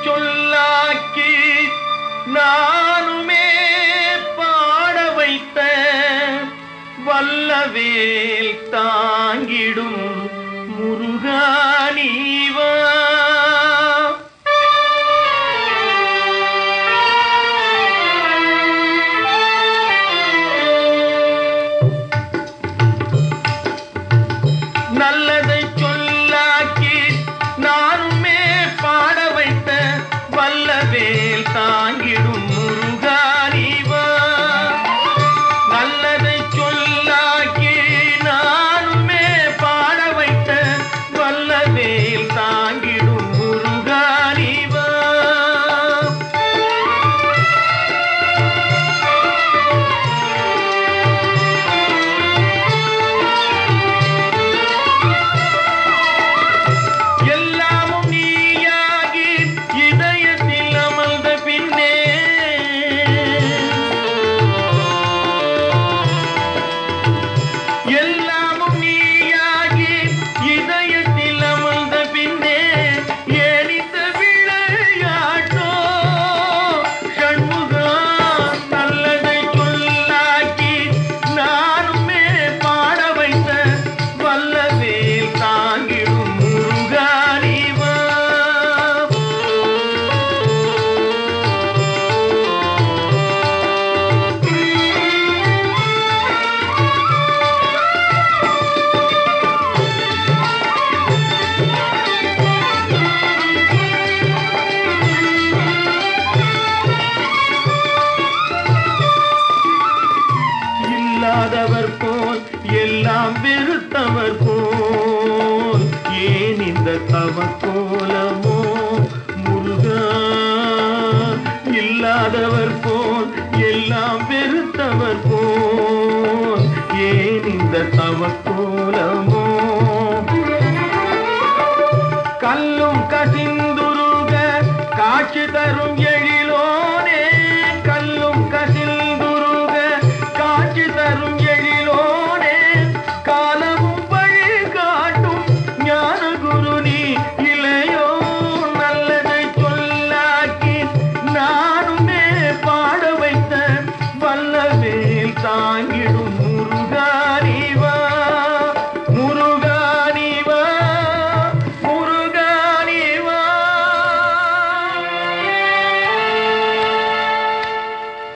சொல்லாக்கி நானுமே பாட வைத்த வல்லவேல் தாங்கிடும் முருகா நீவா. நல்லதை சொல்லாக்கி நானுமே பாட வைத்த வல்லவேல் தாங்கிடும் முருகா நீவா. நல்லதை சொல்லாக்கி நானுமே பாட வைத்த வல்லவேல் தாங்கிடும் முருகா நீவா. இல்லாதவர் போல் எல்லாம் வெறுத்தவர் போல் ஏன் இந்த தவக்கோலமோ முருகா. இல்லாதவர் போல் எல்லாம் வெறுத்தவர் போல் ஏன் இந்த தவக்கோலமோ. கல்லும் கசிந்துருக காட்சி தரும் எழிலோனே. கல்லும் கசிந்துருக காட்சி தரும் எழிலோனே. காலமும் வழி காட்டும் ஞான குரு நீ இளையோ. நல்லதை சொல்லாக்கி நானுமே பாட வைத்த வல்லவேல் தாங்கிடும்